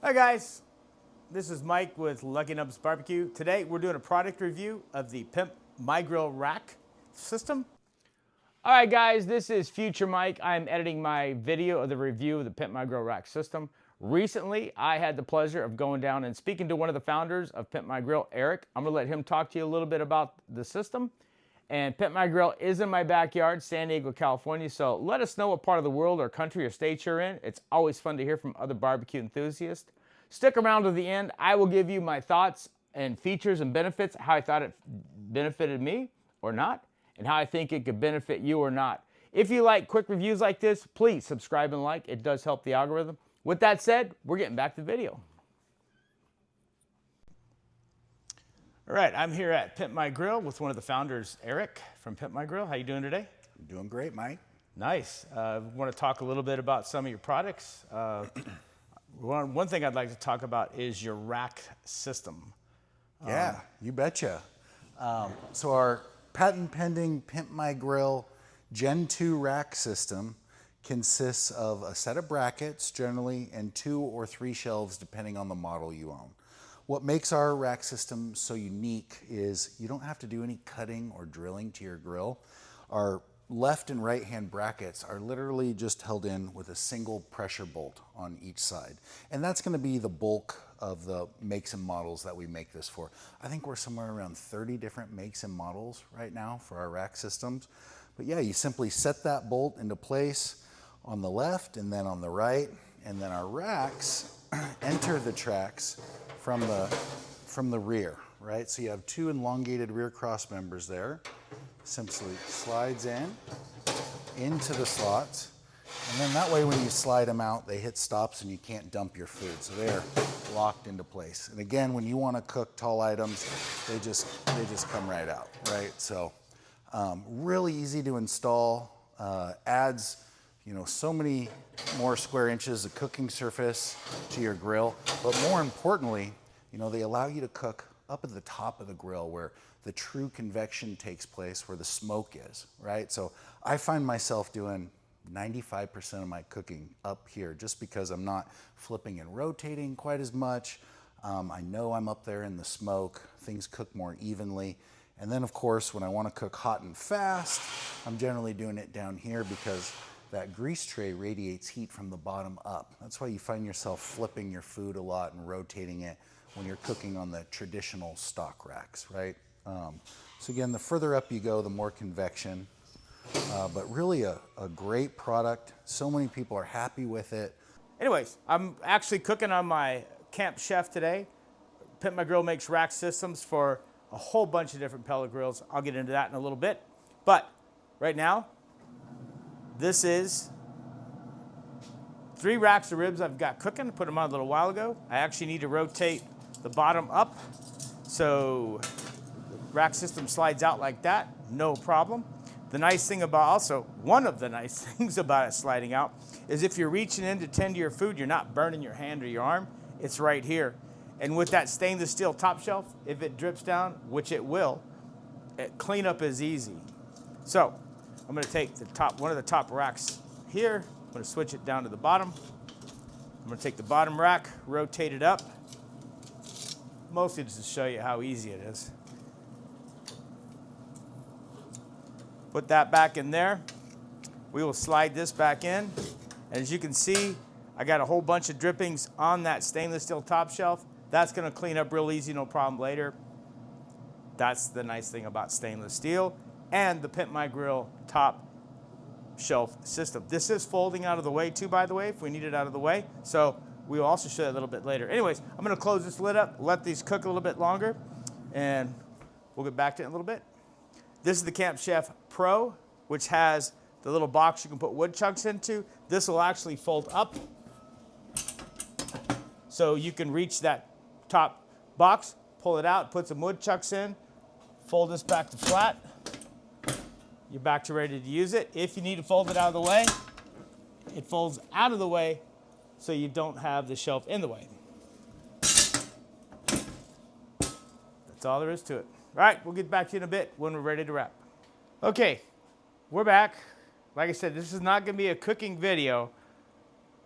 Hi guys, this is Mike with Lucky Nubs Barbecue. Today we're doing a product review of the Pimp My Grill rack system. All right guys, this is Future Mike. I'm editing my video of the review of the Pimp My Grill rack system. Recently, I had the pleasure of going down and speaking to one of the founders of Pimp My Grill, Eric. I'm gonna let him talk to you a little bit about the system. And Pimp My Grill is in my backyard, San Diego, California. So let us know what part of the world or country or state you're in. It's always fun to hear from other barbecue enthusiasts. Stick around to the end. I will give you my thoughts and features and benefits, how I thought it benefited me or not, and how I think it could benefit you or not. If you like quick reviews like this, please subscribe and like. It does help the algorithm. With that said, we're getting back to the video. All right, I'm here at Pimp My Grill with one of the founders, Eric from Pimp My Grill. How you doing today? I'm doing great, Mike. Nice. Want to talk a little bit about some of your products. One thing I'd like to talk about is your rack system. Yeah, you betcha. So our patent pending Pimp My Grill Gen 2 rack system consists of a set of brackets generally and 2 or 3 shelves depending on the model you own. What makes our rack system so unique is you don't have to do any cutting or drilling to your grill. Our left and right hand brackets are literally just held in with a single pressure bolt on each side. And that's going to be the bulk of the makes and models that we make this for. I think we're somewhere around 30 different makes and models right now for our rack systems. But yeah, you simply set that bolt into place on the left and then on the right, and then our racks enter the tracks from the rear, right? So you have 2 elongated rear cross members there. Simply slides into the slots, and then that way when you slide them out, they hit stops and you can't dump your food. So they're locked into place. And again, when you want to cook tall items, they just come right out, right? So really easy to install, adds so many more square inches of cooking surface to your grill, but more importantly, they allow you to cook up at the top of the grill where the true convection takes place, where the smoke is, right? So I find myself doing 95% of my cooking up here just because I'm not flipping and rotating quite as much. I know I'm up there in the smoke, things cook more evenly. And then of course, when I want to cook hot and fast, I'm generally doing it down here because that grease tray radiates heat from the bottom up. That's why you find yourself flipping your food a lot and rotating it when you're cooking on the traditional stock racks, right? So again, the further up you go, the more convection, but really a great product. So many people are happy with it. Anyways, I'm actually cooking on my Camp Chef today. Pimp My Grill makes rack systems for a whole bunch of different pellet grills. I'll get into that in a little bit. But right now, this is 3 racks of ribs I've got cooking. I put them on a little while ago. I actually need to rotate the bottom up. So the rack system slides out like that, no problem. The nice thing about, also, one of the nice things about it sliding out is if you're reaching in to tend to your food, you're not burning your hand or your arm. It's right here. And with that stainless steel top shelf, if it drips down, which it will, cleanup is easy. So I'm going to take one of the top racks here. I'm going to switch it down to the bottom. I'm going to take the bottom rack, rotate it up, mostly just to show you how easy it is. Put that back in there. We will slide this back in. And as you can see, I got a whole bunch of drippings on that stainless steel top shelf. That's going to clean up real easy, no problem later. That's the nice thing about stainless steel and the Pimp My Grill top shelf system. This is folding out of the way too, by the way, if we need it out of the way. So we will also show that a little bit later. Anyways, I'm going to close this lid up, let these cook a little bit longer, and we'll get back to it in a little bit. This is the Camp Chef Pro, which has the little box you can put wood chunks into. This will actually fold up, so you can reach that top box, pull it out, put some wood chunks in, fold this back to flat. You're back to ready to use it. If you need to fold it out of the way, it folds out of the way so you don't have the shelf in the way. That's all there is to it. All right, we'll get back to you in a bit when we're ready to wrap. Okay, we're back. Like I said, this is not going to be a cooking video.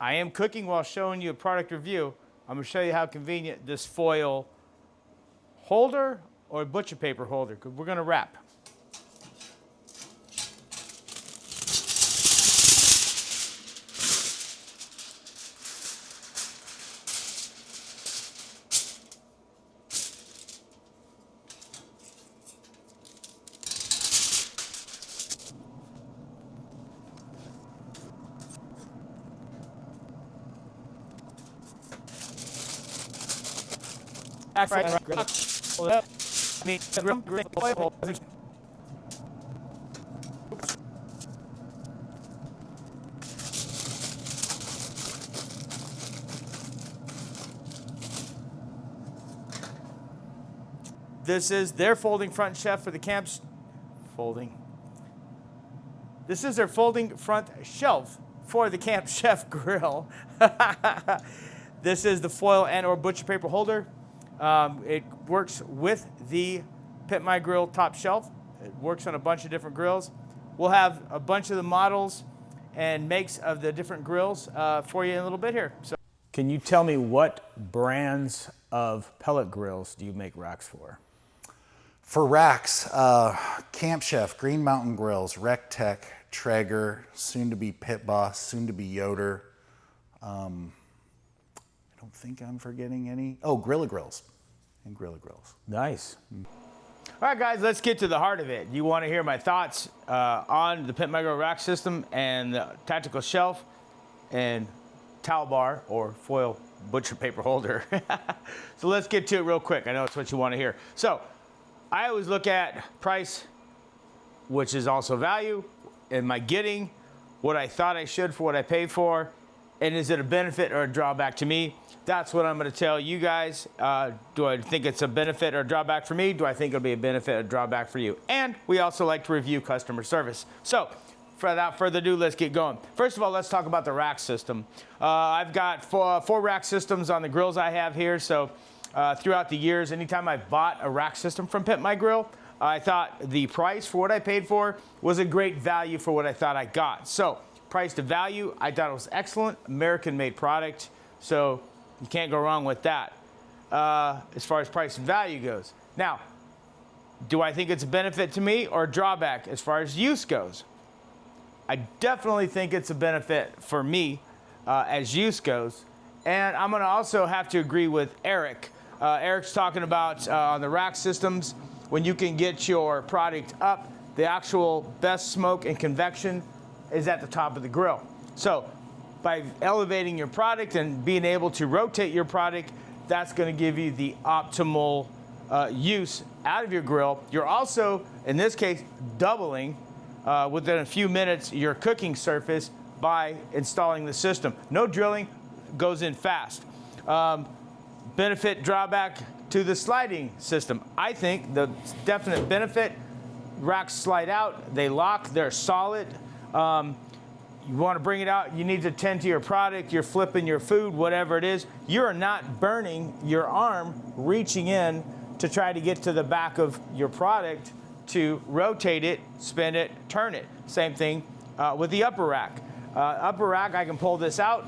I am cooking while showing you a product review, I'm gonna show you how convenient this foil holder or butcher paper holder, because we're gonna wrap. This is their folding front shelf for the camps. This is their folding front shelf for the Camp Chef grill. This is the foil and or butcher paper holder. It works with the Pimp My Grill top shelf. It works on a bunch of different grills. We'll have a bunch of the models and makes of the different grills for you in a little bit here. So, can you tell me what brands of pellet grills do you make racks for? For racks, Camp Chef, Green Mountain Grills, Recteq, Traeger, soon to be Pit Boss, soon to be Yoder. I don't think I'm forgetting any. Oh, Grilla Grills and Grilla Grills. Nice. All right, guys, let's get to the heart of it. You want to hear my thoughts on the Pimp My Grill rack system and the tactical shelf and towel bar or foil butcher paper holder. So let's get to it real quick. I know it's what you want to hear. So I always look at price, which is also value. Am I getting what I thought I should for what I paid for? And is it a benefit or a drawback to me? That's what I'm going to tell you guys. Do I think it's a benefit or a drawback for me? Do I think it'll be a benefit or a drawback for you? And we also like to review customer service. So without further ado, let's get going. First of all, let's talk about the rack system. I've got four rack systems on the grills I have here. So throughout the years, anytime I've bought a rack system from Pimp My Grill, I thought the price for what I paid for was a great value for what I thought I got. So price to value, I thought it was excellent. American-made product, so you can't go wrong with that as far as price and value goes. Now, do I think it's a benefit to me or a drawback as far as use goes? I definitely think it's a benefit for me as use goes. And I'm going to also have to agree with Eric. Eric's talking about on the rack systems, when you can get your product up, the actual best smoke and convection is at the top of the grill. So by elevating your product and being able to rotate your product, that's going to give you the optimal use out of your grill. You're also, in this case, doubling within a few minutes your cooking surface by installing the system. No drilling, goes in fast. Benefit, drawback to the sliding system. I think the definite benefit, racks slide out, they lock, they're solid. You want to bring it out, you need to tend to your product, you're flipping your food, whatever it is. You're not burning your arm reaching in to try to get to the back of your product to rotate it, spin it, turn it. Same thing with the upper rack. Upper rack, I can pull this out,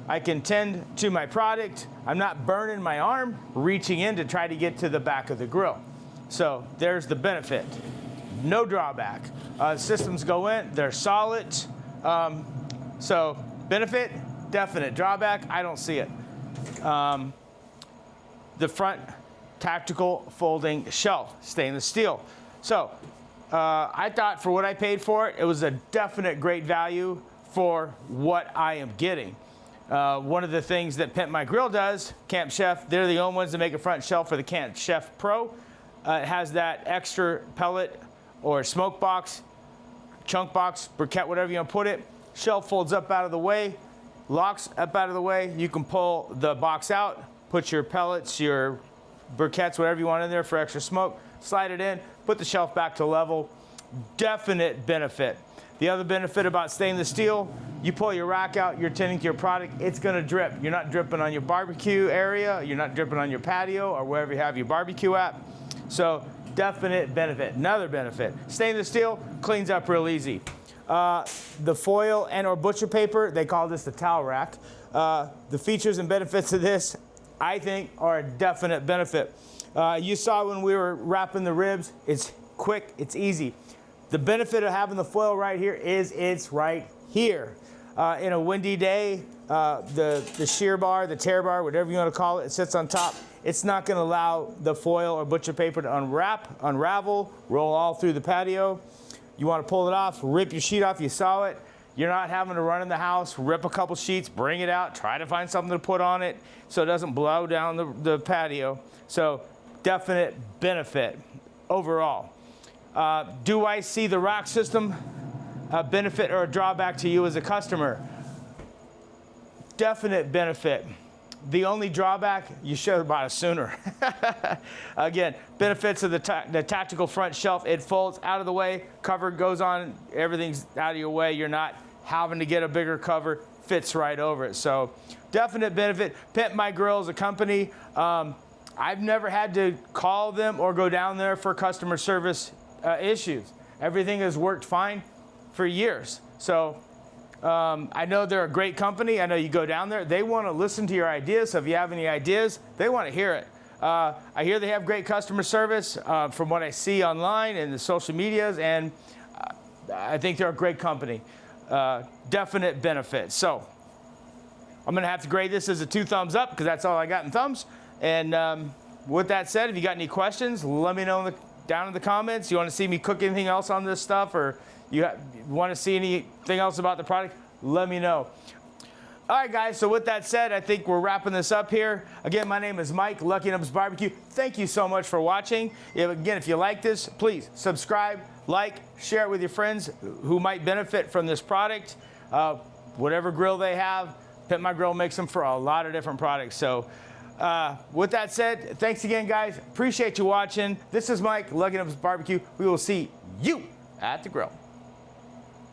I can tend to my product. I'm not burning my arm reaching in to try to get to the back of the grill. So there's the benefit. No drawback. Systems go in, they're solid. So benefit, definite. Drawback, I don't see it. The front tactical folding shelf, stainless steel. So I thought for what I paid for it, it was a definite great value for what I am getting. One of the things that Pimp My Grill does, Camp Chef, they're the only ones that make a front shelf for the Camp Chef Pro. It has that extra pellet or smoke box, chunk box, briquette, whatever you want to put it. Shelf folds up out of the way, locks up out of the way. You can pull the box out, put your pellets, your briquettes, whatever you want in there for extra smoke, slide it in, put the shelf back to level. Definite benefit. The other benefit about stainless steel, you pull your rack out, you're tending to your product, it's gonna drip. You're not dripping on your barbecue area, you're not dripping on your patio or wherever you have your barbecue at. So definite benefit. Another benefit, stainless steel cleans up real easy. The foil and or butcher paper, they call this the towel rack. The features and benefits of this, I think, are a definite benefit. You saw when we were wrapping the ribs, it's quick, it's easy. The benefit of having the foil right here is it's right here. In a windy day, the shear bar, the tear bar, whatever you want to call it, it sits on top. It's not going to allow the foil or butcher paper to unravel, roll all through the patio. You want to pull it off, rip your sheet off, you saw it. You're not having to run in the house, rip a couple sheets, bring it out, try to find something to put on it so it doesn't blow down the patio. So definite benefit overall. Do I see the rack system a benefit or a drawback to you as a customer? Definite benefit. The only drawback, you should have bought it sooner. Again, benefits of the tactical front shelf, it folds out of the way, cover goes on, everything's out of your way, you're not having to get a bigger cover, fits right over it. So definite benefit. Pimp My Grill is a company. I've never had to call them or go down there for customer service issues. Everything has worked fine for years. So I know they're a great company. I know you go down there, they want to listen to your ideas. So if you have any ideas, they want to hear it. I hear they have great customer service from what I see online and the social medias, and I think they're a great company. Definite benefit. So I'm going to have to grade this as a 2 thumbs up because that's all I got in thumbs. And with that said, if you got any questions, let me know down in the comments. You want to see me cook anything else on this stuff, or you want to see anything else about the product, let me know. All right, guys, so with that said, I think we're wrapping this up here. Again, my name is Mike, Lucky Nubs Barbecue. Thank you so much for watching. Again, if you like this, please subscribe, like, share it with your friends who might benefit from this product. Whatever grill they have, Pimp My Grill makes them for a lot of different products. So with that said, thanks again, guys. Appreciate you watching. This is Mike, Lucky Nubs Barbecue. We will see you at the grill.